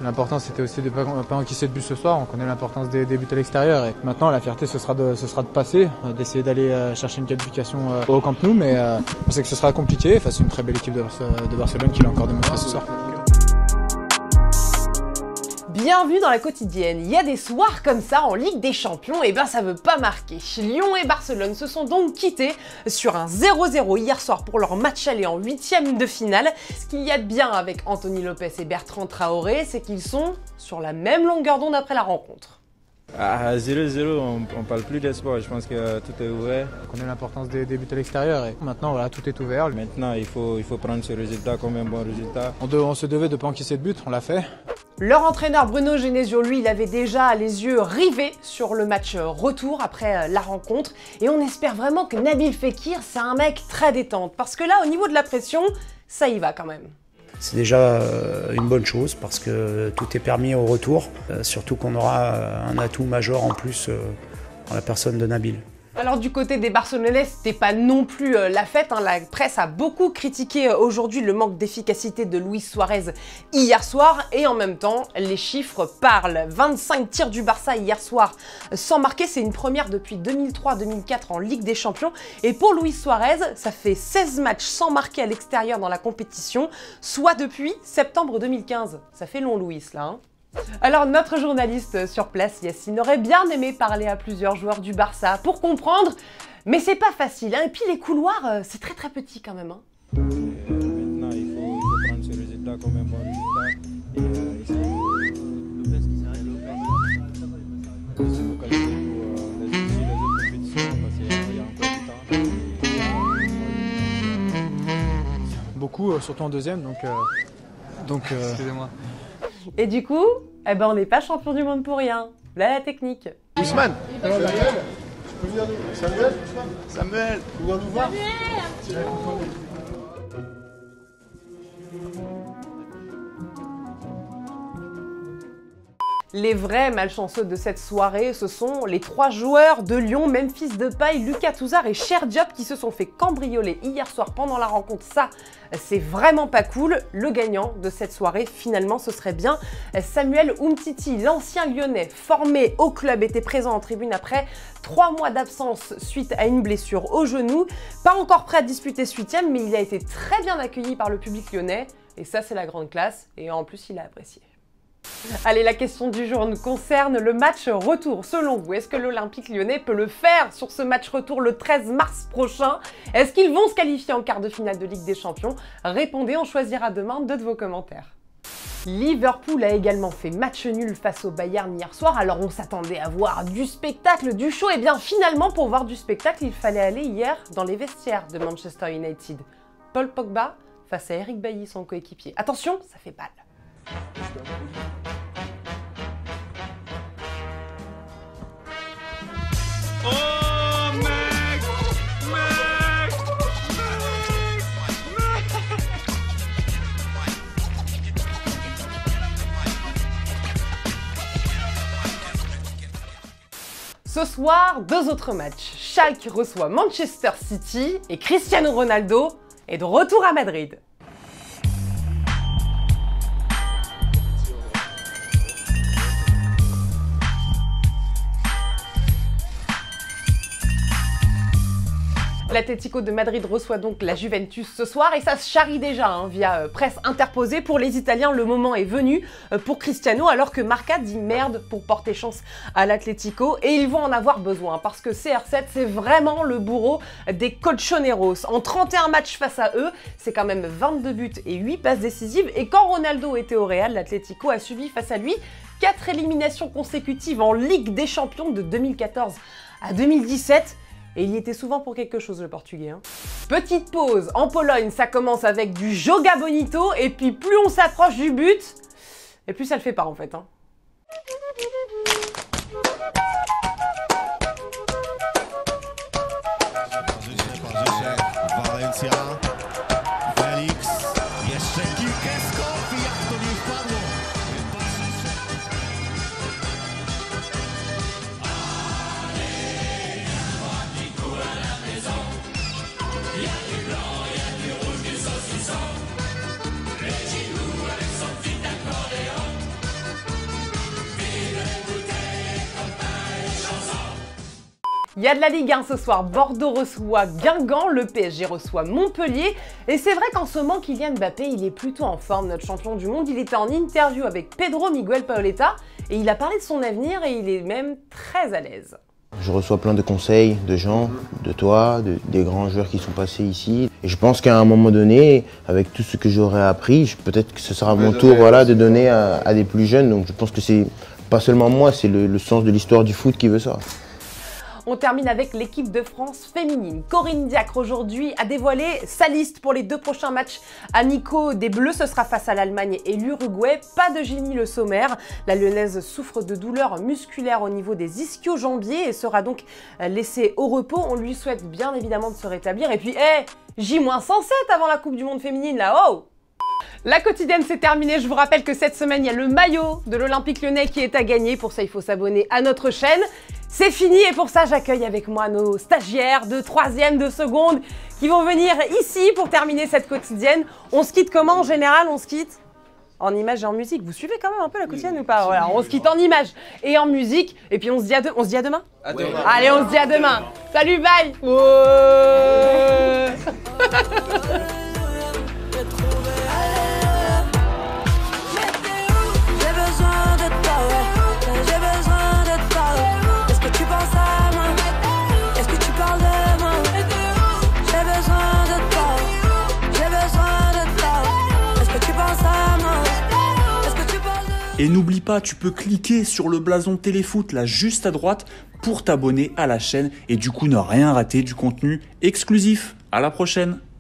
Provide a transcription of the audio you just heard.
L'important c'était aussi de ne pas encaisser de but ce soir, on connaît l'importance des buts à l'extérieur et maintenant la fierté ce sera de passer, d'essayer d'aller chercher une qualification au Camp Nou, mais on sait que ce sera compliqué face à une très belle équipe de Barcelone qui l'a encore démontré ce soir. Bienvenue dans la quotidienne. Il y a des soirs comme ça en Ligue des Champions, et ben ça veut pas marquer. Lyon et Barcelone se sont donc quittés sur un 0-0 hier soir pour leur match aller en 8e de finale. Ce qu'il y a de bien avec Anthony Lopez et Bertrand Traoré, c'est qu'ils sont sur la même longueur d'onde après la rencontre. À 0-0, on parle plus d'espoir, je pense que tout est ouvert. On connaît l'importance des buts à l'extérieur et maintenant voilà, tout est ouvert. Maintenant il faut prendre ce résultat comme un bon résultat. On se devait de ne pas encaisser de but, on l'a fait. Leur entraîneur Bruno Genesio, lui, il avait déjà les yeux rivés sur le match retour après la rencontre. Et on espère vraiment que Nabil Fekir, c'est un mec très détente. Parce que là, au niveau de la pression, ça y va quand même. C'est déjà une bonne chose parce que tout est permis au retour. Surtout qu'on aura un atout majeur en plus dans la personne de Nabil. Alors du côté des Barcelonais, c'était pas non plus la fête, hein. La presse a beaucoup critiqué aujourd'hui le manque d'efficacité de Luis Suarez hier soir et en même temps, les chiffres parlent. 25 tirs du Barça hier soir sans marquer, c'est une première depuis 2003-2004 en Ligue des Champions. Et pour Luis Suarez, ça fait 16 matchs sans marquer à l'extérieur dans la compétition, soit depuis septembre 2015. Ça fait long Luis là, hein. Alors notre journaliste sur place, Yacine, aurait bien aimé parler à plusieurs joueurs du Barça pour comprendre, mais c'est pas facile, hein. Et puis les couloirs, c'est très petit quand même, hein. Maintenant il faut prendre ce résultat comme un bon résultat et essayer de se focaliser pour les autres compétitions parce qu'il y a encore du temps. Beaucoup, surtout en deuxième, donc excusez-moi. Et du coup, eh ben on n'est pas champion du monde pour rien. Là la technique. Ousmane, tu peux venir nous... Samuel, tu viens nous voir? Les vrais malchanceux de cette soirée, ce sont les 3 joueurs de Lyon, Memphis Depay, Lucas Touzard et Cher Diop qui se sont fait cambrioler hier soir pendant la rencontre. Ça, c'est vraiment pas cool. Le gagnant de cette soirée, finalement, ce serait bien Samuel Umtiti, l'ancien Lyonnais formé au club, était présent en tribune après 3 mois d'absence suite à une blessure au genou. Pas encore prêt à disputer ce 8e, mais il a été très bien accueilli par le public lyonnais. Et ça, c'est la grande classe. Et en plus, il a apprécié. Allez, la question du jour nous concerne le match retour. Selon vous, est-ce que l'Olympique Lyonnais peut le faire sur ce match retour le 13 mars prochain? Est-ce qu'ils vont se qualifier en quart de finale de Ligue des Champions? Répondez, on choisira demain 2 de vos commentaires. Liverpool a également fait match nul face au Bayern hier soir, alors on s'attendait à voir du spectacle, du show. Et bien finalement, pour voir du spectacle, il fallait aller hier dans les vestiaires de Manchester United. Paul Pogba face à Eric Bailly, son coéquipier. Attention, ça fait balle. Oh mec, Ce soir, 2 autres matchs. Schalke reçoit Manchester City et Cristiano Ronaldo est de retour à Madrid. L'Atlético de Madrid reçoit donc la Juventus ce soir et ça se charrie déjà hein, via presse interposée. Pour les Italiens, le moment est venu pour Cristiano alors que Marca dit merde pour porter chance à l'Atlético et ils vont en avoir besoin parce que CR7 c'est vraiment le bourreau des colchoneros. En 31 matchs face à eux, c'est quand même 22 buts et 8 passes décisives et quand Ronaldo était au Real, l'Atlético a subi face à lui 4 éliminations consécutives en Ligue des Champions de 2014 à 2017. Et il y était souvent pour quelque chose, le Portugais. Hein. Petite pause. En Pologne, ça commence avec du Joga Bonito. Et puis, plus on s'approche du but, et plus ça le fait pas, en fait. Hein. Il y a de la Ligue 1 ce soir, Bordeaux reçoit Guingamp, le PSG reçoit Montpellier. Et c'est vrai qu'en ce moment, Kylian Mbappé, il est plutôt en forme, notre champion du monde. Il était en interview avec Pedro Miguel Paoletta et il a parlé de son avenir et il est même très à l'aise. Je reçois plein de conseils de gens, de toi, des grands joueurs qui sont passés ici. Et je pense qu'à un moment donné, avec tout ce que j'aurai appris, peut-être que ce sera mon tour de donner à des plus jeunes. Donc je pense que c'est pas seulement moi, c'est le sens de l'histoire du foot qui veut ça. On termine avec l'équipe de France féminine. Corinne Diacre aujourd'hui a dévoilé sa liste pour les 2 prochains matchs à Nico des Bleus. Ce sera face à l'Allemagne et l'Uruguay. Pas de Ginny Le Sommer. La Lyonnaise souffre de douleurs musculaires au niveau des ischio-jambiers et sera donc laissée au repos. On lui souhaite bien évidemment de se rétablir. Et puis, J-107 avant la Coupe du Monde féminine là, oh! La quotidienne c'est terminé, je vous rappelle que cette semaine il y a le maillot de l'Olympique Lyonnais qui est à gagner, pour ça il faut s'abonner à notre chaîne. C'est fini et pour ça j'accueille avec moi nos stagiaires de 3e, de seconde qui vont venir ici pour terminer cette quotidienne. On se quitte comment en général? On se quitte en images et en musique. Vous suivez quand même un peu la quotidienne ou pas? Voilà, on se quitte en images et en musique et puis on se dit à demain. Allez, on se dit à demain. Salut, bye. Et n'oublie pas, tu peux cliquer sur le blason Téléfoot là juste à droite pour t'abonner à la chaîne et du coup ne rien rater du contenu exclusif. À la prochaine!